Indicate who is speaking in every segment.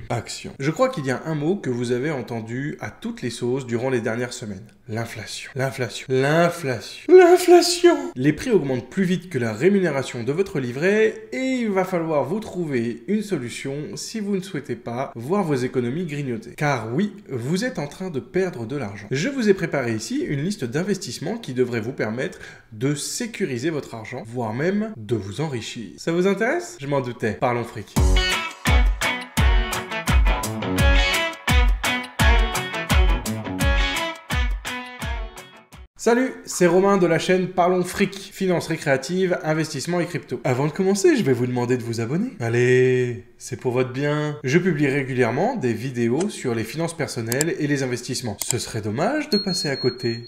Speaker 1: Action. Je crois qu'il y a un mot que vous avez entendu à toutes les sauces durant les dernières semaines. L'inflation. L'inflation. L'inflation. L'inflation. Les prix augmentent plus vite que la rémunération de votre livret et il va falloir vous trouver une solution si vous ne souhaitez pas voir vos économies grignoter. Car oui, vous êtes en train de perdre de l'argent. Je vous ai préparé ici une liste d'investissements qui devrait vous permettre de sécuriser votre argent, voire même de vous enrichir. Ça vous intéresse? Je m'en doutais. Parlons fric. Salut, c'est Romain de la chaîne Parlons Fric, finance récréative, investissement et crypto. Avant de commencer, je vais vous demander de vous abonner. Allez, c'est pour votre bien. Je publie régulièrement des vidéos sur les finances personnelles et les investissements. Ce serait dommage de passer à côté.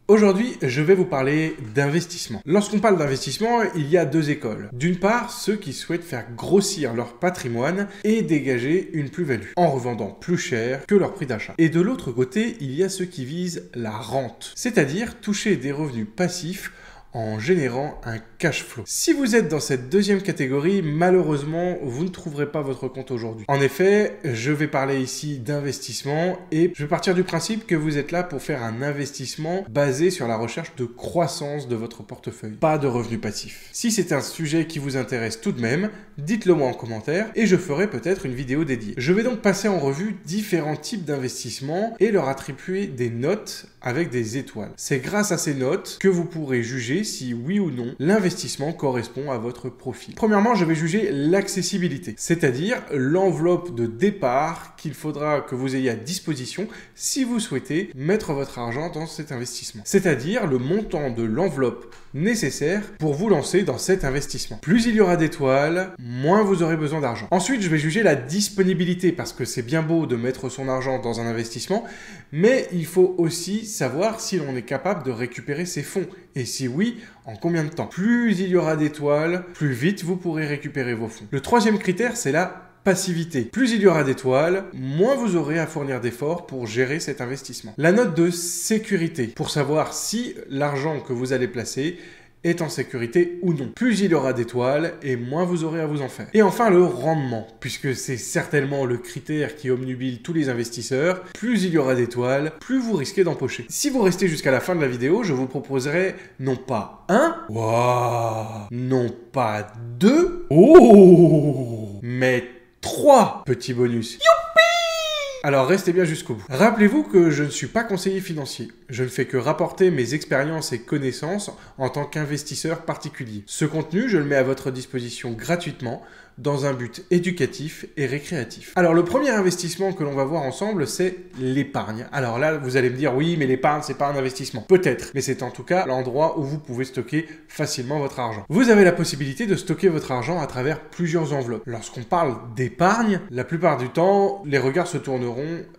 Speaker 1: Aujourd'hui, je vais vous parler d'investissement. Lorsqu'on parle d'investissement, il y a deux écoles. D'une part, ceux qui souhaitent faire grossir leur patrimoine et dégager une plus-value en revendant plus cher que leur prix d'achat. Et de l'autre côté, il y a ceux qui visent la rente, c'est-à-dire toucher des revenus passifs en générant un cash flow. Si vous êtes dans cette deuxième catégorie, malheureusement, vous ne trouverez pas votre compte aujourd'hui. En effet, je vais parler ici d'investissement et je vais partir du principe que vous êtes là pour faire un investissement basé sur la recherche de croissance de votre portefeuille, pas de revenus passifs. Si c'est un sujet qui vous intéresse tout de même, dites-le moi en commentaire et je ferai peut-être une vidéo dédiée. Je vais donc passer en revue différents types d'investissements et leur attribuer des notes avec des étoiles. C'est grâce à ces notes que vous pourrez juger si oui ou non l'investissement correspond à votre profil. Premièrement, je vais juger l'accessibilité, c'est-à-dire l'enveloppe de départ qu'il faudra que vous ayez à disposition si vous souhaitez mettre votre argent dans cet investissement. C'est-à-dire le montant de l'enveloppe nécessaire pour vous lancer dans cet investissement. Plus il y aura d'étoiles, moins vous aurez besoin d'argent. Ensuite, je vais juger la disponibilité parce que c'est bien beau de mettre son argent dans un investissement, mais il faut aussi savoir si l'on est capable de récupérer ses fonds. Et si oui, en combien de temps? Plus il y aura d'étoiles, plus vite vous pourrez récupérer vos fonds. Le troisième critère, c'est la passivité. Plus il y aura d'étoiles, moins vous aurez à fournir d'efforts pour gérer cet investissement. La note de sécurité, pour savoir si l'argent que vous allez placer est en sécurité ou non. Plus il y aura d'étoiles et moins vous aurez à vous en faire. Et enfin le rendement, puisque c'est certainement le critère qui obnubile tous les investisseurs. Plus il y aura d'étoiles, plus vous risquez d'empocher. Si vous restez jusqu'à la fin de la vidéo, je vous proposerai non pas un, waouh, non pas deux, oh, mais 3 petits bonus. Alors restez bien jusqu'au bout. Rappelez-vous que je ne suis pas conseiller financier. Je ne fais que rapporter mes expériences et connaissances en tant qu'investisseur particulier. Ce contenu, je le mets à votre disposition gratuitement dans un but éducatif et récréatif. Alors le premier investissement que l'on va voir ensemble, c'est l'épargne. Alors là, vous allez me dire, oui, mais l'épargne, c'est pas un investissement. Peut-être, mais c'est en tout cas l'endroit où vous pouvez stocker facilement votre argent. Vous avez la possibilité de stocker votre argent à travers plusieurs enveloppes. Lorsqu'on parle d'épargne, la plupart du temps, les regards se tourneront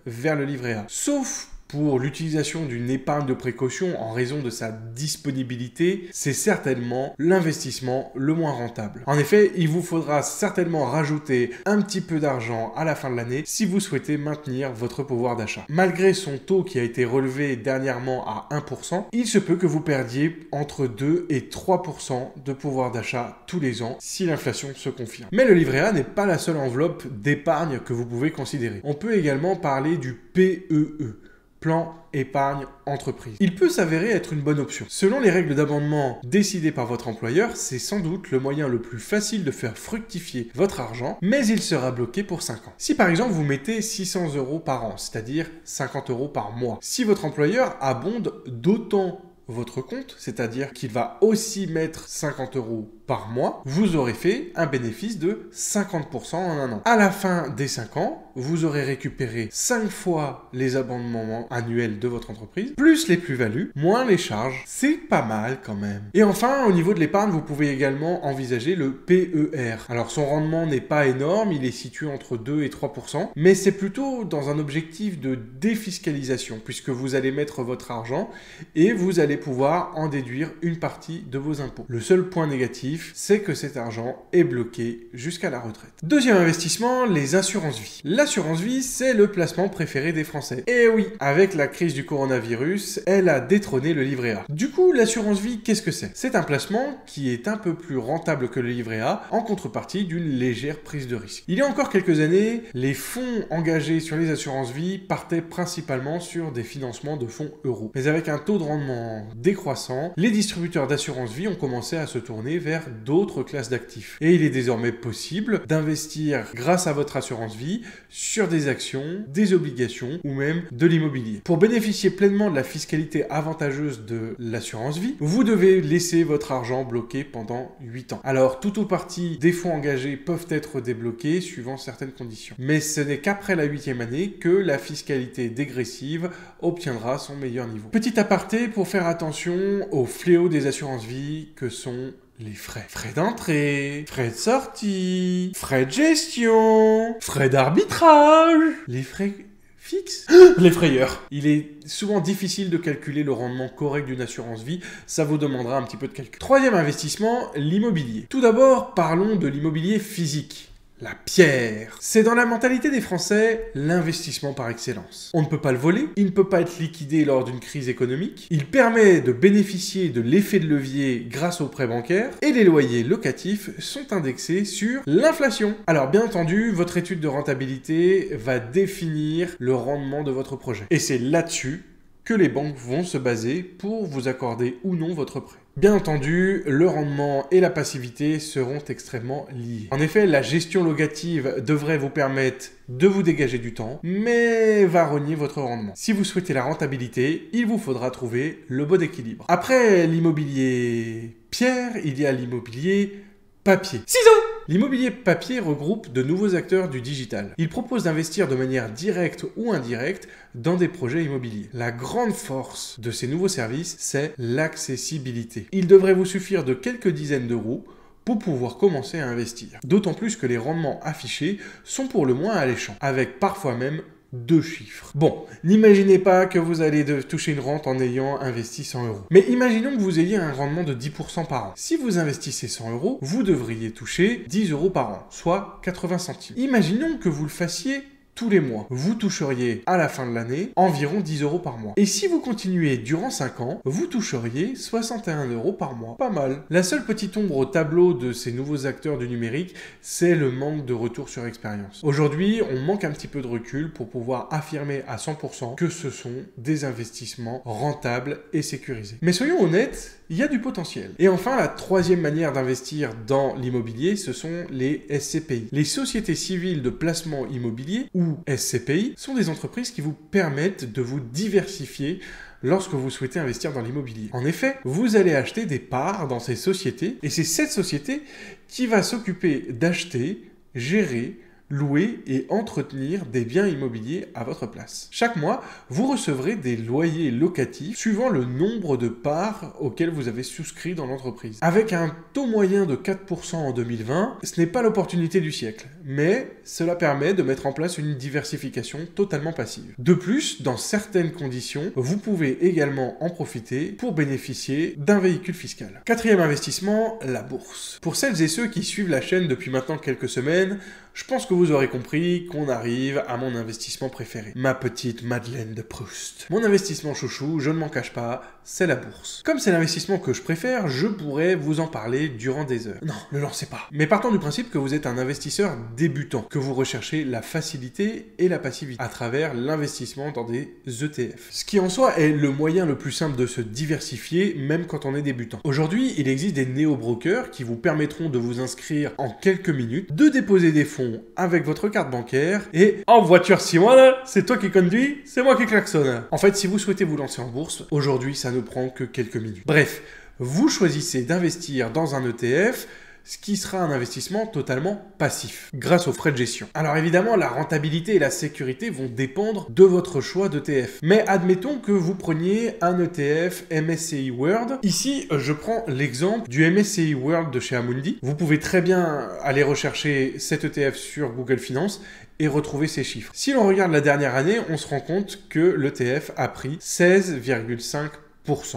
Speaker 1: vers le livret A. Sauf pour l'utilisation d'une épargne de précaution en raison de sa disponibilité, c'est certainement l'investissement le moins rentable. En effet, il vous faudra certainement rajouter un petit peu d'argent à la fin de l'année si vous souhaitez maintenir votre pouvoir d'achat. Malgré son taux qui a été relevé dernièrement à 1%, il se peut que vous perdiez entre 2 et 3% de pouvoir d'achat tous les ans si l'inflation se confirme. Mais le livret A n'est pas la seule enveloppe d'épargne que vous pouvez considérer. On peut également parler du PEE. Plan épargne entreprise. Il peut s'avérer être une bonne option. Selon les règles d'abondement décidées par votre employeur, c'est sans doute le moyen le plus facile de faire fructifier votre argent, mais il sera bloqué pour 5 ans. Si par exemple vous mettez 600 € par an, c'est-à-dire 50 € par mois, si votre employeur abonde d'autant votre compte, c'est-à-dire qu'il va aussi mettre 50 € par mois, vous aurez fait un bénéfice de 50% en un an. À la fin des 5 ans, vous aurez récupéré 5 fois les abondements annuels de votre entreprise, plus les plus-values, moins les charges. C'est pas mal quand même. Et enfin, au niveau de l'épargne, vous pouvez également envisager le PER. Alors son rendement n'est pas énorme, il est situé entre 2 et 3%, mais c'est plutôt dans un objectif de défiscalisation, puisque vous allez mettre votre argent et vous allez pouvoir en déduire une partie de vos impôts. Le seul point négatif, négatif, c'est que cet argent est bloqué jusqu'à la retraite. Deuxième investissement, les assurances vie. L'assurance vie, c'est le placement préféré des Français. Et oui, avec la crise du coronavirus, elle a détrôné le livret A. Du coup, l'assurance vie, qu'est-ce que c'est? C'est un placement qui est un peu plus rentable que le livret A en contrepartie d'une légère prise de risque. Il y a encore quelques années, les fonds engagés sur les assurances vie partaient principalement sur des financements de fonds euros. Mais avec un taux de rendement décroissant, les distributeurs d'assurance vie ont commencé à se tourner vers d'autres classes d'actifs. Et il est désormais possible d'investir grâce à votre assurance vie sur des actions, des obligations ou même de l'immobilier. Pour bénéficier pleinement de la fiscalité avantageuse de l'assurance vie, vous devez laisser votre argent bloqué pendant 8 ans. Alors, tout ou partie des fonds engagés peuvent être débloqués suivant certaines conditions. Mais ce n'est qu'après la 8e année que la fiscalité dégressive obtiendra son meilleur niveau. Petit aparté pour faire attention aux fléaux des assurances vie que sont les frais. Frais d'entrée, frais de sortie, frais de gestion, frais d'arbitrage, les frais fixes, les frayeurs. Il est souvent difficile de calculer le rendement correct d'une assurance vie, ça vous demandera un petit peu de calcul. Troisième investissement, l'immobilier. Tout d'abord, parlons de l'immobilier physique. La pierre. C'est dans la mentalité des Français l'investissement par excellence. On ne peut pas le voler, il ne peut pas être liquidé lors d'une crise économique, il permet de bénéficier de l'effet de levier grâce aux prêts bancaires et les loyers locatifs sont indexés sur l'inflation. Alors bien entendu, votre étude de rentabilité va définir le rendement de votre projet. Et c'est là-dessus que les banques vont se baser pour vous accorder ou non votre prêt. Bien entendu, le rendement et la passivité seront extrêmement liés. En effet, la gestion locative devrait vous permettre de vous dégager du temps, mais va rogner votre rendement. Si vous souhaitez la rentabilité, il vous faudra trouver le bon équilibre. Après l'immobilier pierre, il y a l'immobilier papier. Ciseaux! L'immobilier papier regroupe de nouveaux acteurs du digital. Il propose d'investir de manière directe ou indirecte dans des projets immobiliers. La grande force de ces nouveaux services, c'est l'accessibilité. Il devrait vous suffire de quelques dizaines d'euros pour pouvoir commencer à investir. D'autant plus que les rendements affichés sont pour le moins alléchants, avec parfois même 2 chiffres. Bon, n'imaginez pas que vous allez toucher une rente en ayant investi 100 euros. Mais imaginons que vous ayez un rendement de 10% par an. Si vous investissez 100 euros, vous devriez toucher 10 euros par an, soit 80 centimes. Imaginons que vous le fassiez tous les mois. Vous toucheriez à la fin de l'année environ 10 euros par mois. Et si vous continuez durant 5 ans, vous toucheriez 61 euros par mois. Pas mal. La seule petite ombre au tableau de ces nouveaux acteurs du numérique, c'est le manque de retour sur expérience. Aujourd'hui, on manque un petit peu de recul pour pouvoir affirmer à 100% que ce sont des investissements rentables et sécurisés. Mais soyons honnêtes, il y a du potentiel. Et enfin, la troisième manière d'investir dans l'immobilier, ce sont les SCPI. Les sociétés civiles de placement immobilier, ou SCPI, sont des entreprises qui vous permettent de vous diversifier lorsque vous souhaitez investir dans l'immobilier. En effet, vous allez acheter des parts dans ces sociétés, et c'est cette société qui va s'occuper d'acheter, gérer, louer et entretenir des biens immobiliers à votre place. Chaque mois, vous recevrez des loyers locatifs suivant le nombre de parts auxquelles vous avez souscrit dans l'entreprise. Avec un taux moyen de 4% en 2020, ce n'est pas l'opportunité du siècle, mais cela permet de mettre en place une diversification totalement passive. De plus, dans certaines conditions, vous pouvez également en profiter pour bénéficier d'un véhicule fiscal. Quatrième investissement, la bourse. Pour celles et ceux qui suivent la chaîne depuis maintenant quelques semaines, je pense que vous aurez compris qu'on arrive à mon investissement préféré. Ma petite Madeleine de Proust. Mon investissement chouchou, je ne m'en cache pas, c'est la bourse. Comme c'est l'investissement que je préfère, je pourrais vous en parler durant des heures. Non, ne lancez pas. Mais partons du principe que vous êtes un investisseur débutant, que vous recherchez la facilité et la passivité à travers l'investissement dans des ETF. Ce qui en soi est le moyen le plus simple de se diversifier, même quand on est débutant. Aujourd'hui, il existe des néo-brokers qui vous permettront de vous inscrire en quelques minutes, de déposer des fonds avec votre carte bancaire et en voiture 6 mois là, c'est toi qui conduis, c'est moi qui klaxonne. En fait, si vous souhaitez vous lancer en bourse, aujourd'hui ça ne prend que quelques minutes. Bref, vous choisissez d'investir dans un ETF, ce qui sera un investissement totalement passif, grâce aux frais de gestion. Alors évidemment, la rentabilité et la sécurité vont dépendre de votre choix d'ETF. Mais admettons que vous preniez un ETF MSCI World. Ici, je prends l'exemple du MSCI World de chez Amundi. Vous pouvez très bien aller rechercher cet ETF sur Google Finance et retrouver ces chiffres. Si l'on regarde la dernière année, on se rend compte que l'ETF a pris 16,5%.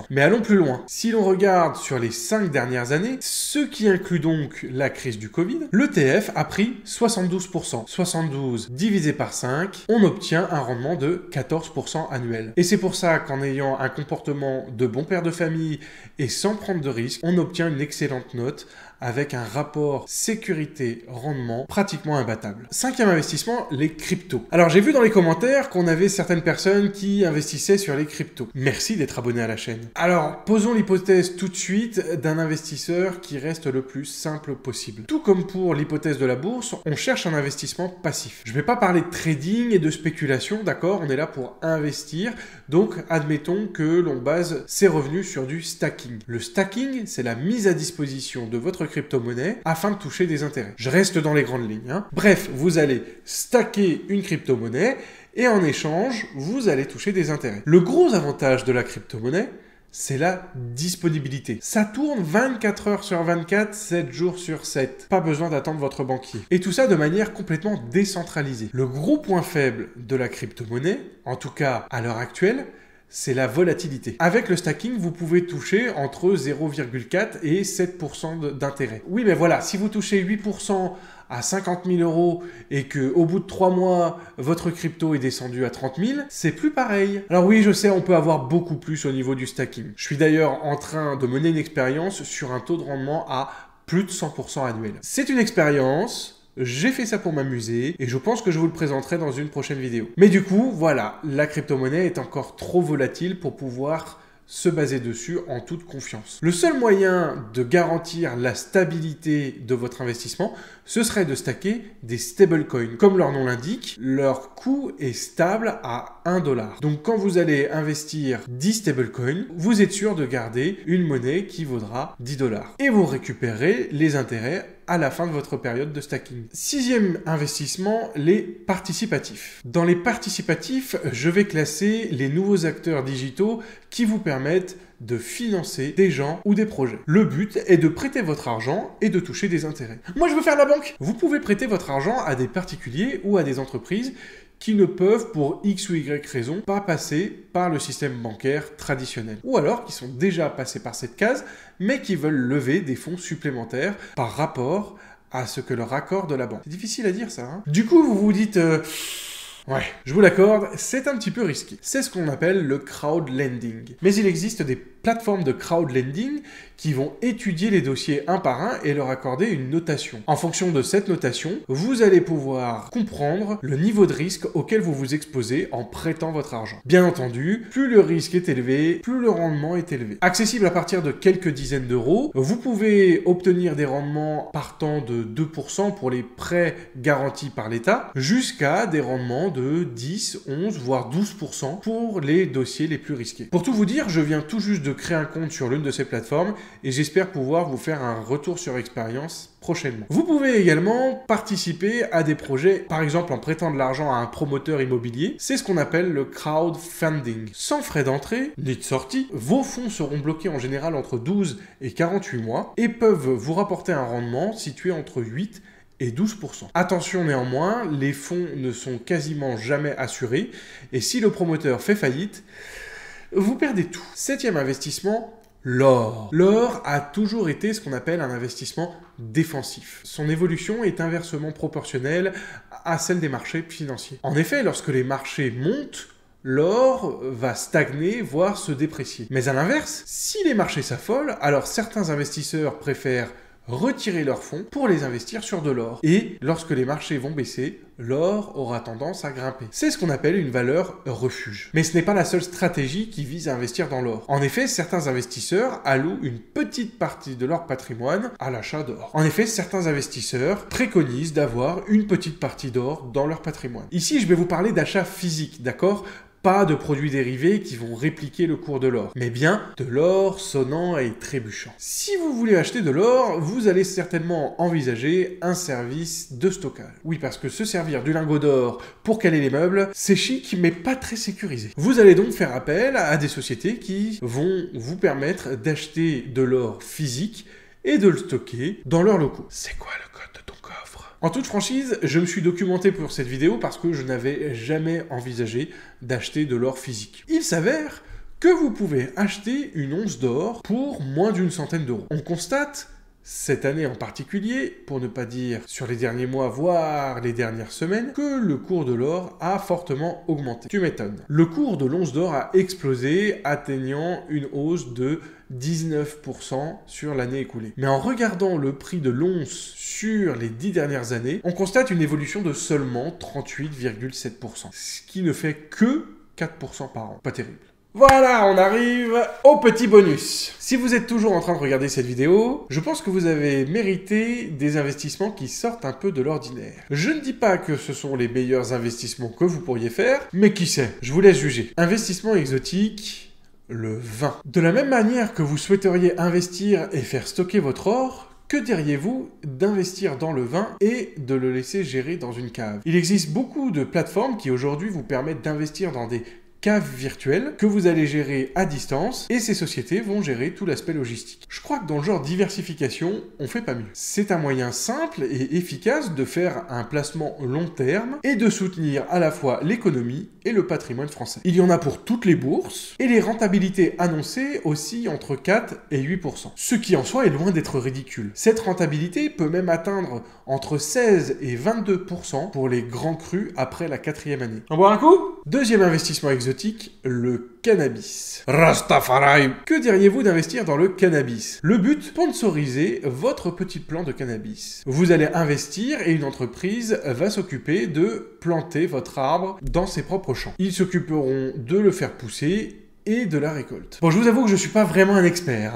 Speaker 1: Mais allons plus loin. Si l'on regarde sur les 5 dernières années, ce qui inclut donc la crise du Covid, l'ETF a pris 72%. 72 divisé par 5, on obtient un rendement de 14% annuel. Et c'est pour ça qu'en ayant un comportement de bon père de famille et sans prendre de risques, on obtient une excellente note avec un rapport sécurité-rendement pratiquement imbattable. 5e investissement, les cryptos. Alors j'ai vu dans les commentaires qu'on avait certaines personnes qui investissaient sur les cryptos. Merci d'être abonné à la chaîne. Alors posons l'hypothèse tout de suite d'un investisseur qui reste le plus simple possible. Tout comme pour l'hypothèse de la bourse, on cherche un investissement passif. Je ne vais pas parler de trading et de spéculation, d'accord? On est là pour investir, donc admettons que l'on base ses revenus sur du stacking. Le stacking, c'est la mise à disposition de votre crypto-monnaie afin de toucher des intérêts. Je reste dans les grandes lignes. Bref, vous allez stacker une crypto-monnaie et en échange, vous allez toucher des intérêts. Le gros avantage de la crypto-monnaie, c'est la disponibilité. Ça tourne 24 heures sur 24, 7 jours sur 7. Pas besoin d'attendre votre banquier. Et tout ça de manière complètement décentralisée. Le gros point faible de la crypto-monnaie, en tout cas à l'heure actuelle, c'est la volatilité. Avec le stacking, vous pouvez toucher entre 0,4 et 7% d'intérêt. Oui, mais voilà, si vous touchez 8% à 50 000 euros et qu'au bout de 3 mois, votre crypto est descendu à 30 000, c'est plus pareil. Alors oui, je sais, on peut avoir beaucoup plus au niveau du stacking. Je suis d'ailleurs en train de mener une expérience sur un taux de rendement à plus de 100% annuel. C'est une expérience. J'ai fait ça pour m'amuser et je pense que je vous le présenterai dans une prochaine vidéo. Mais du coup, voilà, la crypto-monnaie est encore trop volatile pour pouvoir se baser dessus en toute confiance. Le seul moyen de garantir la stabilité de votre investissement, ce serait de stacker des stablecoins. Comme leur nom l'indique, leur coût est stable à 1 $. Donc quand vous allez investir 10 stablecoins, vous êtes sûr de garder une monnaie qui vaudra 10 $. Et vous récupérez les intérêts à la fin de votre période de stacking. 6e investissement, les participatifs. Dans les participatifs, je vais classer les nouveaux acteurs digitaux qui vous permettent de financer des gens ou des projets. Le but est de prêter votre argent et de toucher des intérêts. Moi, je veux faire la banque. Vous pouvez prêter votre argent à des particuliers ou à des entreprises qui ne peuvent, pour X ou Y raison, pas passer par le système bancaire traditionnel. Ou alors qui sont déjà passés par cette case, mais qui veulent lever des fonds supplémentaires par rapport à ce que leur accorde la banque. C'est difficile à dire ça, Du coup, vous vous dites... Ouais, je vous l'accorde, c'est un petit peu risqué. C'est ce qu'on appelle le crowdlending. Mais il existe des plateformes de crowdlending qui vont étudier les dossiers un par un et leur accorder une notation. En fonction de cette notation, vous allez pouvoir comprendre le niveau de risque auquel vous vous exposez en prêtant votre argent. Bien entendu, plus le risque est élevé, plus le rendement est élevé. Accessible à partir de quelques dizaines d'euros, vous pouvez obtenir des rendements partant de 2% pour les prêts garantis par l'État, jusqu'à des rendements de 10, 11, voire 12% pour les dossiers les plus risqués. Pour tout vous dire, je viens tout juste de créer un compte sur l'une de ces plateformes et j'espère pouvoir vous faire un retour sur expérience prochainement. Vous pouvez également participer à des projets, par exemple en prêtant de l'argent à un promoteur immobilier. C'est ce qu'on appelle le crowdfunding. Sans frais d'entrée ni de sortie, vos fonds seront bloqués en général entre 12 et 48 mois et peuvent vous rapporter un rendement situé entre 8 et 12%. Attention néanmoins, les fonds ne sont quasiment jamais assurés et si le promoteur fait faillite, vous perdez tout. 7e investissement, l'or. L'or a toujours été ce qu'on appelle un investissement défensif. Son évolution est inversement proportionnelle à celle des marchés financiers. En effet, lorsque les marchés montent, l'or va stagner, voire se déprécier. Mais à l'inverse, si les marchés s'affolent, alors certains investisseurs préfèrent retirer leurs fonds pour les investir sur de l'or. Et lorsque les marchés vont baisser, l'or aura tendance à grimper. C'est ce qu'on appelle une valeur refuge. Mais ce n'est pas la seule stratégie qui vise à investir dans l'or. En effet, certains investisseurs allouent une petite partie de leur patrimoine à l'achat d'or. En effet, certains investisseurs préconisent d'avoir une petite partie d'or dans leur patrimoine. Ici, je vais vous parler d'achat physique, d'accord ? Pas de produits dérivés qui vont répliquer le cours de l'or, mais bien de l'or sonnant et trébuchant. Si vous voulez acheter de l'or, vous allez certainement envisager un service de stockage. Oui, parce que se servir du lingot d'or pour caler les meubles, c'est chic, mais pas très sécurisé. Vous allez donc faire appel à des sociétés qui vont vous permettre d'acheter de l'or physique et de le stocker dans leurs locaux. C'est quoi le code de ton coffre ? En toute franchise, je me suis documenté pour cette vidéo parce que je n'avais jamais envisagé d'acheter de l'or physique. Il s'avère que vous pouvez acheter une once d'or pour moins d'une centaine d'euros. On constate, cette année en particulier, pour ne pas dire sur les derniers mois, voire les dernières semaines, que le cours de l'or a fortement augmenté. Tu m'étonnes. Le cours de l'once d'or a explosé, atteignant une hausse de 19% sur l'année écoulée. Mais en regardant le prix de l'once sur les 10 dernières années, on constate une évolution de seulement 38,7%, ce qui ne fait que 4% par an. Pas terrible. Voilà, on arrive au petit bonus. Si vous êtes toujours en train de regarder cette vidéo, je pense que vous avez mérité des investissements qui sortent un peu de l'ordinaire. Je ne dis pas que ce sont les meilleurs investissements que vous pourriez faire, mais qui sait, je vous laisse juger. Investissement exotique, le vin. De la même manière que vous souhaiteriez investir et faire stocker votre or, que diriez-vous d'investir dans le vin et de le laisser gérer dans une cave? Il existe beaucoup de plateformes qui aujourd'hui vous permettent d'investir dans des caves virtuelles que vous allez gérer à distance et ces sociétés vont gérer tout l'aspect logistique. Je crois que dans le genre diversification, on fait pas mieux. C'est un moyen simple et efficace de faire un placement long terme et de soutenir à la fois l'économie et le patrimoine français. Il y en a pour toutes les bourses et les rentabilités annoncées oscillent entre 4 et 8%. Ce qui en soi est loin d'être ridicule. Cette rentabilité peut même atteindre entre 16 et 22% pour les grands crus après la 4e année. On boit un coup? Deuxième investissement exotique, le cannabis. Rastafari. Que diriez-vous d'investir dans le cannabis? Le but, sponsoriser votre petit plan de cannabis. Vous allez investir et une entreprise va s'occuper de planter votre arbre dans ses propres champs. Ils s'occuperont de le faire pousser et de la récolte. Bon, je vous avoue que je suis pas vraiment un expert,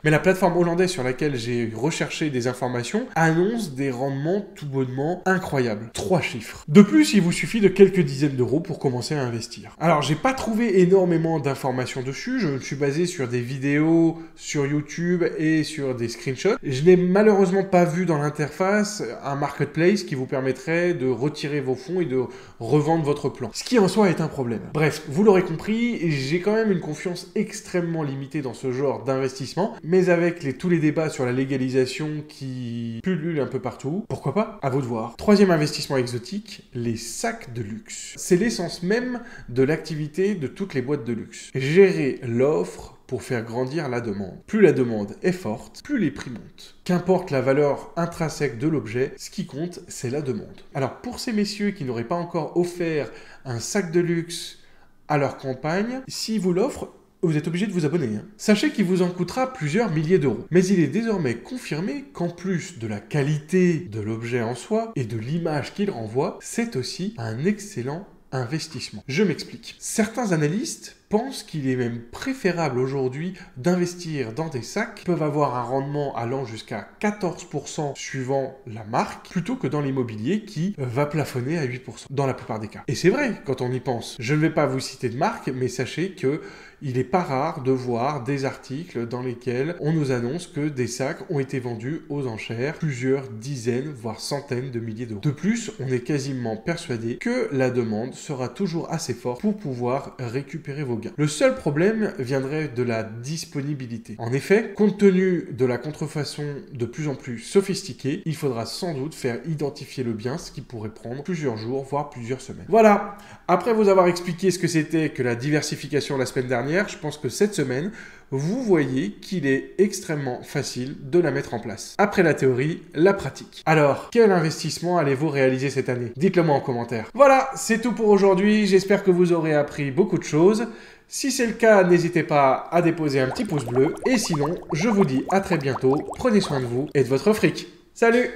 Speaker 1: mais la plateforme hollandaise sur laquelle j'ai recherché des informations annonce des rendements tout bonnement incroyables. 3 chiffres. De plus, il vous suffit de quelques dizaines d'euros pour commencer à investir. Alors, j'ai pas trouvé énormément d'informations dessus, je me suis basé sur des vidéos sur YouTube et sur des screenshots. Je n'ai malheureusement pas vu dans l'interface un marketplace qui vous permettrait de retirer vos fonds et de revendre votre plan. Ce qui en soi est un problème. Bref, vous l'aurez compris, j'ai quand même une confiance extrêmement limitée dans ce genre d'investissement, mais avec tous les débats sur la légalisation qui pullulent un peu partout, pourquoi pas? À vous de voir. Troisième investissement exotique, les sacs de luxe. C'est l'essence même de l'activité de toutes les boîtes de luxe. Gérer l'offre pour faire grandir la demande. Plus la demande est forte, plus les prix montent. Qu'importe la valeur intrinsèque de l'objet, ce qui compte, c'est la demande. Alors pour ces messieurs qui n'auraient pas encore offert un sac de luxe à leur campagne, s'ils vous l'offrent, vous êtes obligé de vous abonner. Sachez qu'il vous en coûtera plusieurs milliers d'euros. Mais il est désormais confirmé qu'en plus de la qualité de l'objet en soi et de l'image qu'il renvoie, c'est aussi un excellent investissement. Je m'explique. Certains analystes pensent qu'il est même préférable aujourd'hui d'investir dans des sacs qui peuvent avoir un rendement allant jusqu'à 14% suivant la marque, plutôt que dans l'immobilier qui va plafonner à 8% dans la plupart des cas. Et c'est vrai quand on y pense. Je ne vais pas vous citer de marque, mais sachez que il n'est pas rare de voir des articles dans lesquels on nous annonce que des sacs ont été vendus aux enchères plusieurs dizaines, voire centaines de milliers d'euros. De plus, on est quasiment persuadé que la demande sera toujours assez forte pour pouvoir récupérer vos gains. Le seul problème viendrait de la disponibilité. En effet, compte tenu de la contrefaçon de plus en plus sophistiquée, il faudra sans doute faire identifier le bien, ce qui pourrait prendre plusieurs jours, voire plusieurs semaines. Voilà, après vous avoir expliqué ce que c'était que la diversification la semaine dernière, je pense que cette semaine, vous voyez qu'il est extrêmement facile de la mettre en place. Après la théorie, la pratique. Alors, quel investissement allez-vous réaliser cette année? Dites-le moi en commentaire. Voilà, c'est tout pour aujourd'hui. J'espère que vous aurez appris beaucoup de choses. Si c'est le cas, n'hésitez pas à déposer un petit pouce bleu. Et sinon, je vous dis à très bientôt. Prenez soin de vous et de votre fric. Salut!